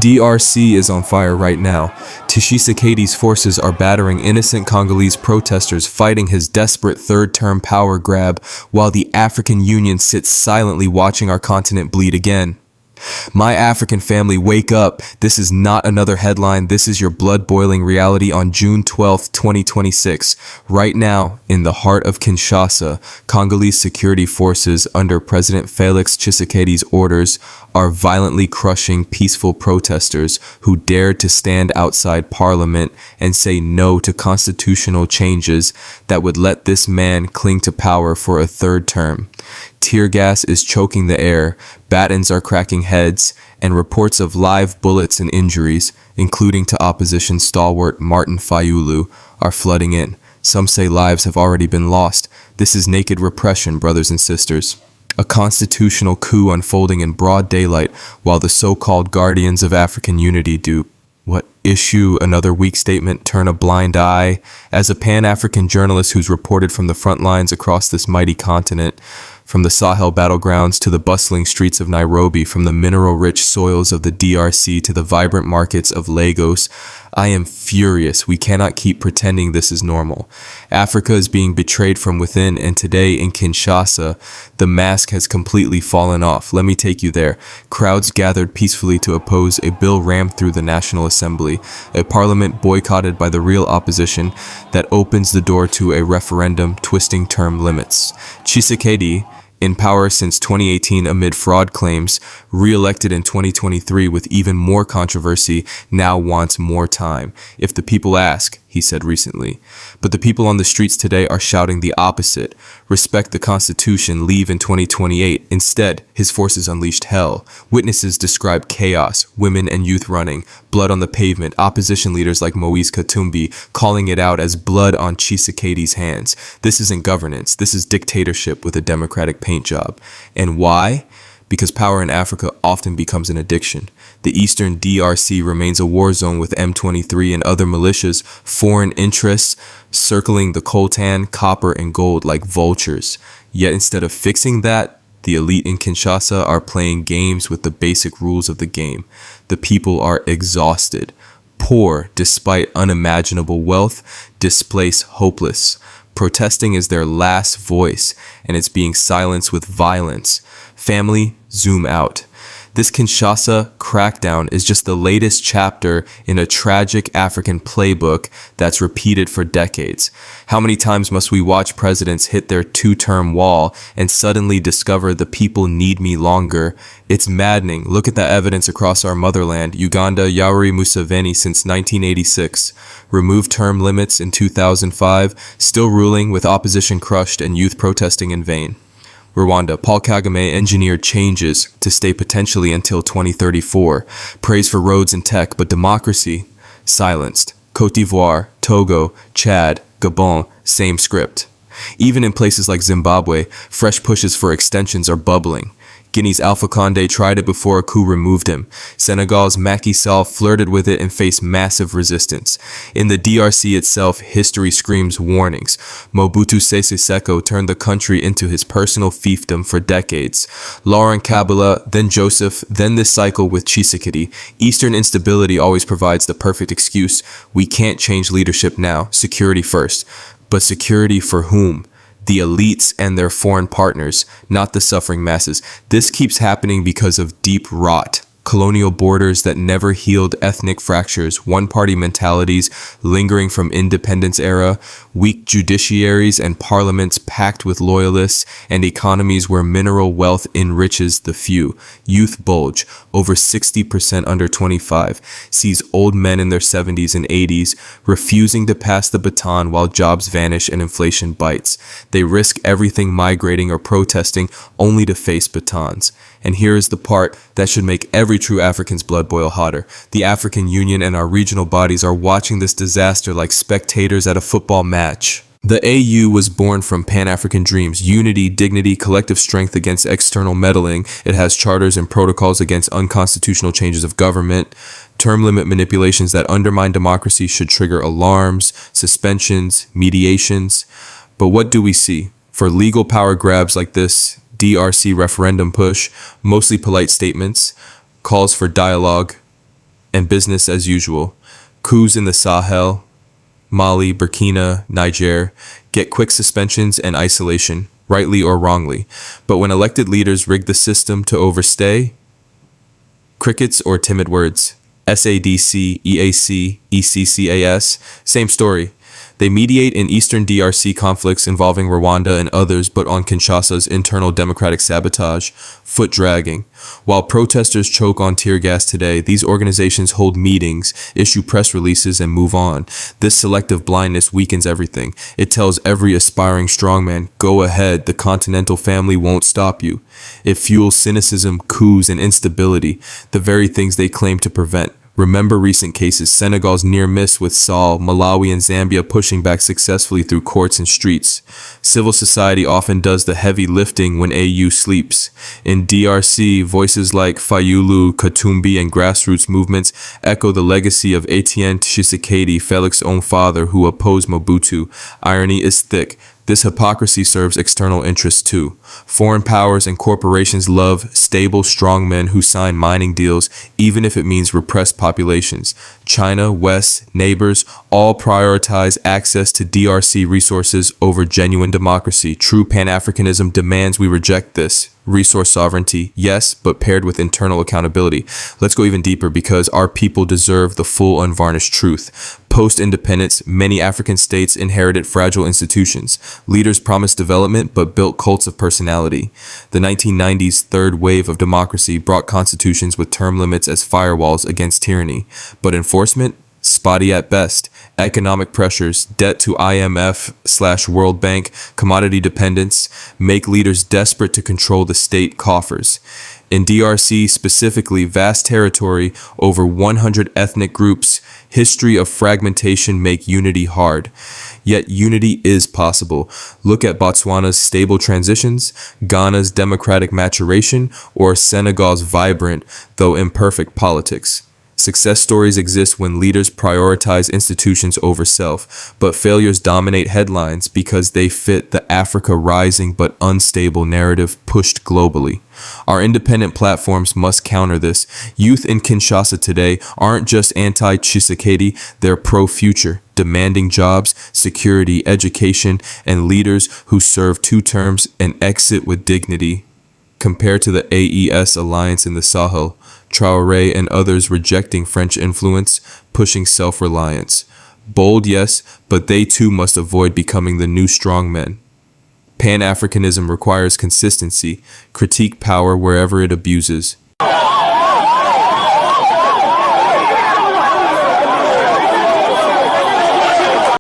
DRC is on fire right now. Tshisekedi's forces are battering innocent Congolese protesters fighting his desperate third-term power grab, while the African Union sits silently watching our continent bleed again. My African family, wake up. This is not another headline. This is your blood-boiling reality on June 12, 2026. Right now, in the heart of Kinshasa, Congolese security forces under President Felix Tshisekedi's orders are violently crushing peaceful protesters who dared to stand outside parliament and say no to constitutional changes that would let this man cling to power for a third term. Tear gas is choking the air, batons are cracking heads, and reports of live bullets and injuries, including to opposition stalwart Martin Fayulu, are flooding in. Some say lives have already been lost. This is naked repression, brothers and sisters. A constitutional coup unfolding in broad daylight while the so-called guardians of African unity do what? Issue another weak statement, turn a blind eye. As a Pan-African journalist who's reported from the front lines across this mighty continent, from the Sahel battlegrounds to the bustling streets of Nairobi, from the mineral-rich soils of the DRC to the vibrant markets of Lagos, I am furious. We cannot keep pretending this is normal. Africa is being betrayed from within, and today in Kinshasa, the mask has completely fallen off. Let me take you there. Crowds gathered peacefully to oppose a bill rammed through the National Assembly, a parliament boycotted by the real opposition that opens the door to a referendum twisting term limits. Tshisekedi, in power since 2018 amid fraud claims, re-elected in 2023 with even more controversy, now wants more time. If the people ask, he said recently. But the people on the streets today are shouting the opposite. Respect the Constitution, leave in 2028. Instead, his forces unleashed hell. Witnesses describe chaos, women and youth running, blood on the pavement, opposition leaders like Moise Katumbi calling it out as blood on Tshisekedi's hands. This isn't governance, this is dictatorship with a democratic paint job. And why? Because power in Africa often becomes an addiction. The eastern DRC remains a war zone with M23 and other militias, foreign interests circling the coltan, copper, and gold like vultures. Yet instead of fixing that, the elite in Kinshasa are playing games with the basic rules of the game. The people are exhausted, poor despite unimaginable wealth, displaced, hopeless. Protesting is their last voice, and it's being silenced with violence. Family, zoom out. This Kinshasa crackdown is just the latest chapter in a tragic African playbook that's repeated for decades. How many times must we watch presidents hit their two-term wall and suddenly discover the people need me longer? It's maddening. Look at the evidence across our motherland. Uganda, Yoweri Museveni since 1986. Removed term limits in 2005, still ruling with opposition crushed and youth protesting in vain. Rwanda, Paul Kagame engineered changes to stay potentially until 2034. Praise for roads and tech, but democracy silenced. Côte d'Ivoire, Togo, Chad, Gabon, same script. Even in places like Zimbabwe, fresh pushes for extensions are bubbling. Guinea's Alpha Condé tried it before a coup removed him. Senegal's Macky Sall flirted with it and faced massive resistance. In the DRC itself, history screams warnings. Mobutu Sese Seko turned the country into his personal fiefdom for decades. Laurent Kabila, then Joseph, then this cycle with Tshisekedi. Eastern instability always provides the perfect excuse. We can't change leadership now. Security first. But security for whom? The elites and their foreign partners, not the suffering masses. This keeps happening because of deep rot. Colonial borders that never healed ethnic fractures, one-party mentalities lingering from independence era, weak judiciaries and parliaments packed with loyalists, and economies where mineral wealth enriches the few. Youth bulge, over 60% under 25, sees old men in their 70s and 80s refusing to pass the baton while jobs vanish and inflation bites. They risk everything migrating or protesting only to face batons. And here is the part that should make every true African's blood boil hotter. The African Union and our regional bodies are watching this disaster like spectators at a football match. The AU was born from Pan-African dreams, unity, dignity, collective strength against external meddling. It has charters and protocols against unconstitutional changes of government. Term limit manipulations that undermine democracy should trigger alarms, suspensions, mediations. But what do we see? For legal power grabs like this DRC referendum push, mostly polite statements, calls for dialogue, and business as usual. Coups in the Sahel, Mali, Burkina, Niger get quick suspensions and isolation, rightly or wrongly. But when elected leaders rig the system to overstay, crickets or timid words. SADC, EAC, ECCAS, same story. They mediate in eastern DRC conflicts involving Rwanda and others, but on Kinshasa's internal democratic sabotage, foot dragging. While protesters choke on tear gas today, these organizations hold meetings, issue press releases, and move on. This selective blindness weakens everything. It tells every aspiring strongman, go ahead, the continental family won't stop you. It fuels cynicism, coups, and instability, the very things they claim to prevent. Remember recent cases, Senegal's near miss with Saul, Malawi and Zambia pushing back successfully through courts and streets. Civil society often does the heavy lifting when AU sleeps. In DRC, voices like Fayulu, Katumbi and grassroots movements echo the legacy of Etienne Tshisekedi, Felix's own father, who opposed Mobutu. Irony is thick. This hypocrisy serves external interests too. Foreign powers and corporations love stable, strong men who sign mining deals, even if it means repressed populations. China, West, neighbors, all prioritize access to DRC resources over genuine democracy. True Pan-Africanism demands we reject this. Resource sovereignty, yes, but paired with internal accountability. Let's go even deeper because our people deserve the full unvarnished truth. Post-independence, many African states inherited fragile institutions. Leaders promised development but built cults of personality. The 1990s third wave of democracy brought constitutions with term limits as firewalls against tyranny. But enforcement? Spotty at best. Economic pressures, debt to IMF/World Bank, commodity dependence make leaders desperate to control the state coffers. In DRC specifically, vast territory, over 100 ethnic groups, history of fragmentation make unity hard. Yet unity is possible. Look at Botswana's stable transitions, Ghana's democratic maturation, or Senegal's vibrant, though imperfect politics. Success stories exist when leaders prioritize institutions over self, but failures dominate headlines because they fit the Africa rising but unstable narrative pushed globally. Our independent platforms must counter this. Youth in Kinshasa today aren't just anti-Tshisekedi, they're pro-future, demanding jobs, security, education, and leaders who serve 2 terms and exit with dignity. Compared to the AES alliance in the Sahel, Traoré and others rejecting French influence, pushing self-reliance. Bold, yes, but they too must avoid becoming the new strongmen. Pan-Africanism requires consistency, critique power wherever it abuses,